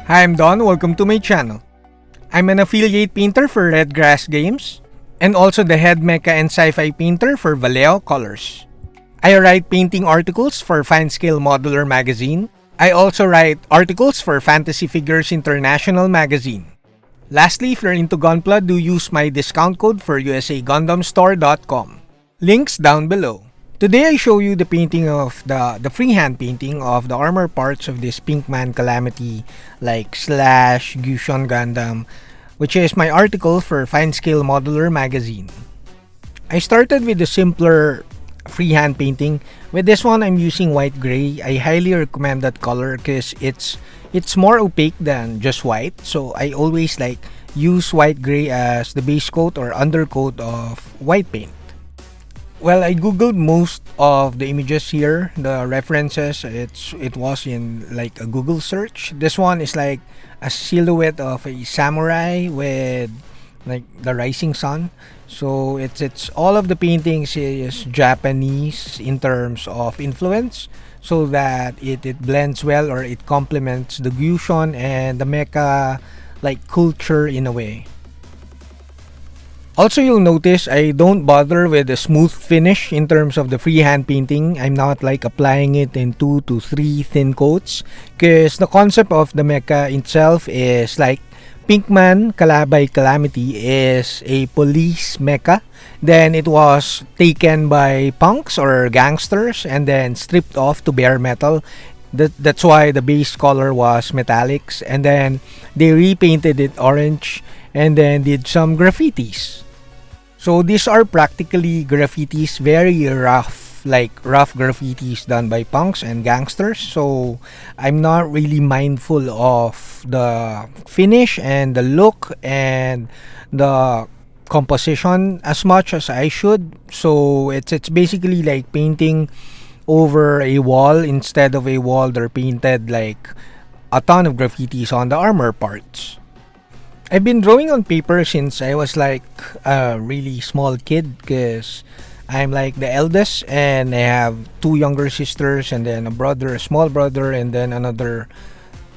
Hi, I'm Don. Welcome to my channel. I'm an affiliate painter for Redgrassgames and also the head mecha and sci-fi painter for Vallejocolors. I write painting articles for Fine Scale Modular magazine. I also write articles for Fantasy Figures International magazine. Lastly, if you're into Gunpla, do use my discount code for usagundamstore.com. Links down below. Today I show you the painting of the freehand painting of the armor parts of this Pinkman Kallamity like Slash Gushion Gundam, which is my article for Fine Scale Modular magazine. I started with the simpler freehand painting. With this one I'm using white gray. I highly recommend that color because it's more opaque than just white, so I always use white gray as the base coat or undercoat of white paint. Well, I googled most of the images here, the references. It was in like a Google search. This one is like a silhouette of a samurai with like the rising sun. So it's all of the paintings is Japanese in terms of influence, so that it blends well or it complements the Gushion and the mecha like culture in a way. Also, you'll notice I don't bother with a smooth finish in terms of the freehand painting. I'm not like applying it in 2 to 3 thin coats because the concept of the mecha itself is like Pinkman by Kallamity is a police mecha. Then it was taken by punks or gangsters and then stripped off to bare metal. That's why the base color was metallics, and then they repainted it orange and then did some graffitis. So these are practically graffitis, very rough, like rough graffitis done by punks and gangsters. So I'm not really mindful of the finish and the look and the composition as much as I should. So it's basically like painting over a wall instead of a wall. They're painted like a ton of graffitis on the armor parts. I've been drawing on paper since I was like a really small kid because I'm like the eldest and I have 2 younger sisters and then a brother, a small brother, and then another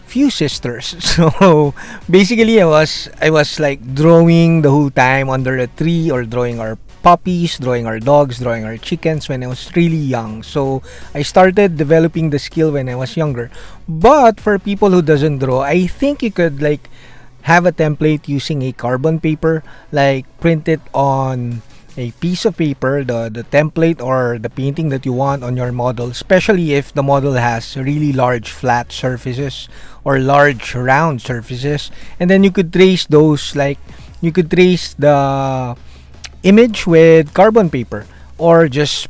few sisters. So basically I was like drawing the whole time under a tree or drawing our puppies, drawing our dogs, drawing our chickens when I was really young. So I started developing the skill when I was younger. But for people who doesn't draw, I think you could like have a template using a carbon paper, like print it on a piece of paper, the template or the painting that you want on your model, especially if the model has really large flat surfaces or large round surfaces. And then you could trace those, like you could trace the image with carbon paper, or just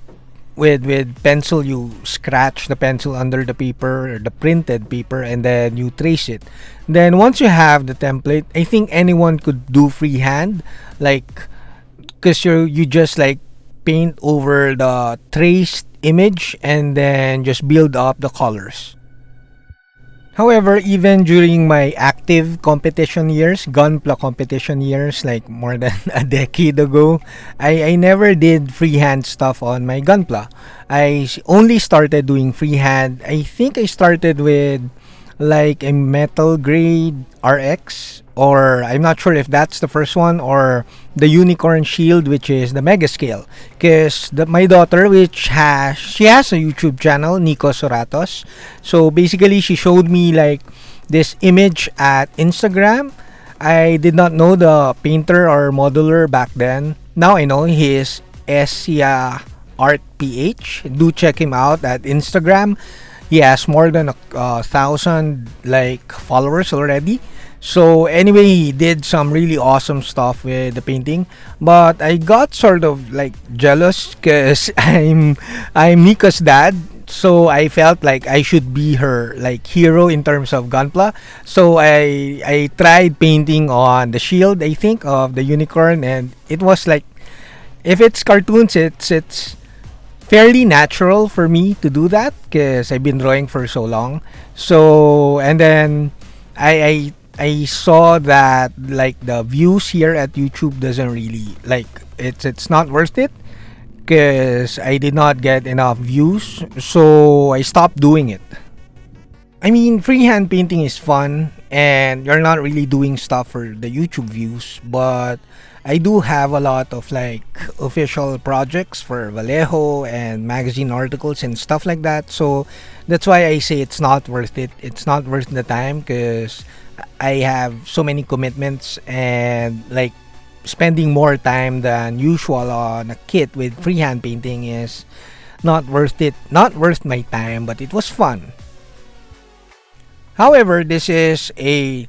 with pencil. You scratch the pencil under the paper or the printed paper and then you trace it. Then once you have the template, I think anyone could do freehand, like because you just like paint over the traced image and then just build up the colors. However, even during my active competition years, Gunpla competition years, like more than a decade ago, I never did freehand stuff on my Gunpla. I only started doing freehand. I think I started with like a metal grade RX, or I'm not sure if that's the first one, or the unicorn shield, which is the mega scale, because my daughter, which she has a YouTube channel, Nico Suratos. So basically she showed me like this image at Instagram. I did not know the painter or modeler back then. Now I know he is Esia Art PH. Do check him out at Instagram. He has more than 1,000 like followers already. So anyway, he did some really awesome stuff with the painting, but I got sort of like jealous because I'm Nika's dad. So I felt like I should be her like hero in terms of Gunpla. So I tried painting on the shield, I think, of the unicorn, and it was like, if it's cartoons, it's fairly natural for me to do that because I've been drawing for so long. So and then I saw that like the views here at YouTube doesn't really like it's not worth it because I did not get enough views, so I stopped doing it. I mean, freehand painting is fun and you're not really doing stuff for the YouTube views, but I do have a lot of like official projects for Vallejo and magazine articles and stuff like that. So that's why I say it's not worth it. It's not worth the time because I have so many commitments and like spending more time than usual on a kit with freehand painting is not worth it. Not worth my time, but it was fun. However, this is an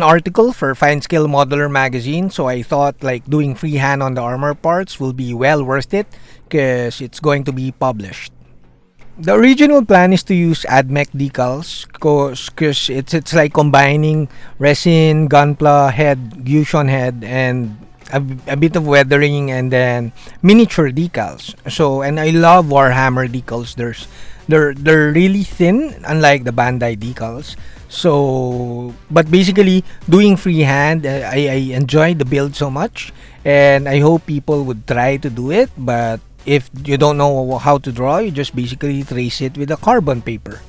article for Fine Scale Modeler magazine, so I thought like doing freehand on the armor parts will be well worth it because it's going to be published. The original plan is to use AdMech decals because it's like combining resin, Gunpla head, Gushion head, and a bit of weathering and then miniature decals. So, and I love Warhammer decals. They're really thin, unlike the Bandai decals. So, but basically doing freehand, I enjoy the build so much, and I hope people would try to do it. But if you don't know how to draw, you just basically trace it with a carbon paper.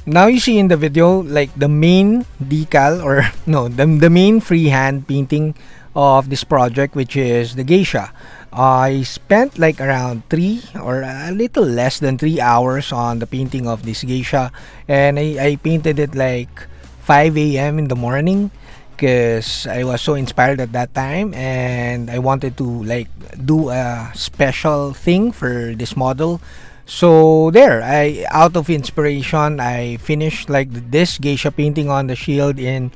Now you see in the video like the main decal or no, the main freehand painting of this project, which is the geisha. I spent like around 3 or a little less than 3 hours on the painting of this geisha, and I painted it like 5 a.m. in the morning because I was so inspired at that time and I wanted to like do a special thing for this model. So there, I out of inspiration, I finished like this geisha painting on the shield in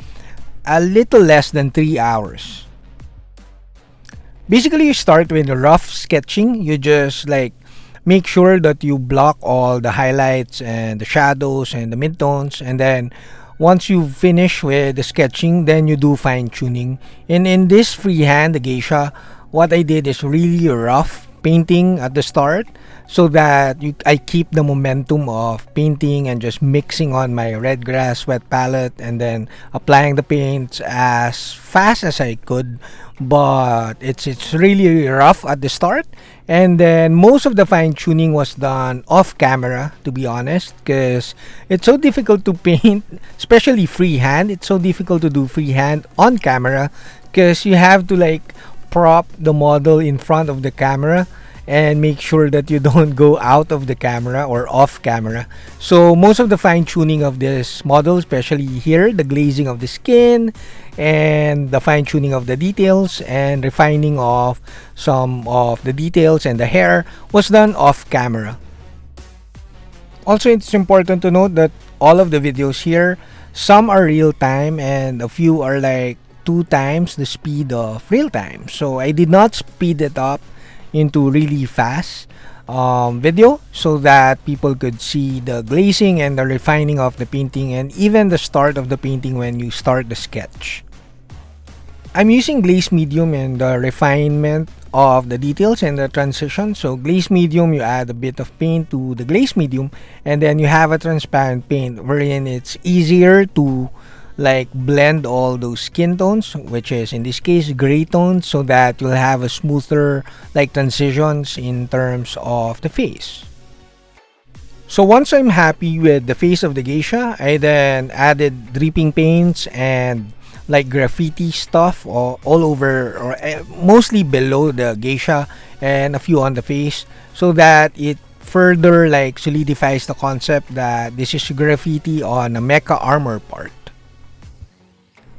a little less than 3 hours. Basically, you start with rough sketching. You just like make sure that you block all the highlights and the shadows and the midtones, and then once you finish with the sketching, then you do fine tuning. And in this freehand, the geisha, what I did is really rough painting at the start so that I keep the momentum of painting and just mixing on my red grass wet palette and then applying the paints as fast as I could. But it's really rough at the start, and then most of the fine tuning was done off camera, to be honest, because it's so difficult to paint, especially freehand. It's so difficult to do freehand on camera because you have to like prop the model in front of the camera and make sure that you don't go out of the camera or off camera. So most of the fine tuning of this model, especially here, the glazing of the skin and the fine tuning of the details and refining of some of the details and the hair, was done off camera. Also, it's important to note that all of the videos here, some are real time and a few are like 2 times the speed of real time. So I did not speed it up into really fast video so that people could see the glazing and the refining of the painting and even the start of the painting when you start the sketch. I'm using glaze medium and the refinement of the details and the transition. So glaze medium, you add a bit of paint to the glaze medium, and then you have a transparent paint wherein it's easier to like blend all those skin tones, which is in this case gray tones, so that you'll have a smoother like transitions in terms of the face. So once I'm happy with the face of the geisha, I then added dripping paints and like graffiti stuff all over, or mostly below the geisha and a few on the face, so that it further like solidifies the concept that this is graffiti on a mecha armor part.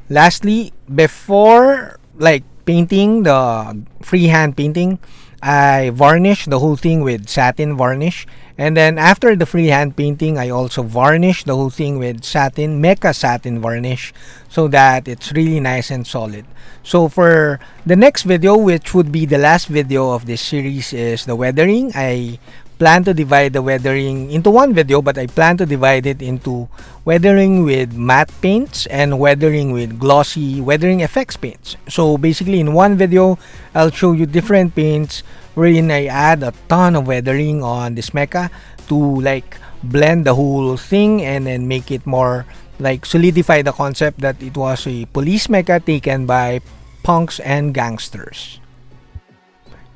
Lastly, before like painting the freehand painting, I varnished the whole thing with satin varnish, and then after the freehand painting, I also varnished the whole thing with satin, mecha satin varnish, so that it's really nice and solid. So for the next video, which would be the last video of this series, is the weathering. I plan to divide the weathering into one video, but I plan to divide it into weathering with matte paints and weathering with glossy weathering effects paints. So basically in one video, I'll show you different paints wherein I add a ton of weathering on this mecha to like blend the whole thing and then make it more like solidify the concept that it was a police mecha taken by punks and gangsters.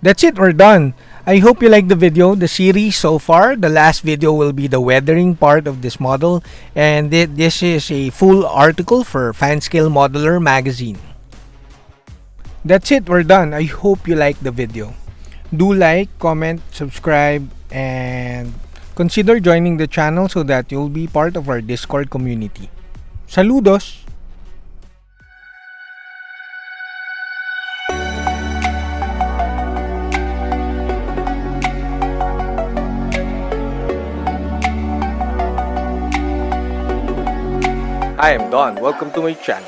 That's it, we're done. I hope you like the video, the series so far. The last video will be the weathering part of this model, and this is a full article for Fanscale Modeler magazine. That's it, we're done. I hope you like the video. Do like, comment, subscribe, and consider joining the channel so that you'll be part of our Discord community. Saludos! I am Don. Welcome to my channel.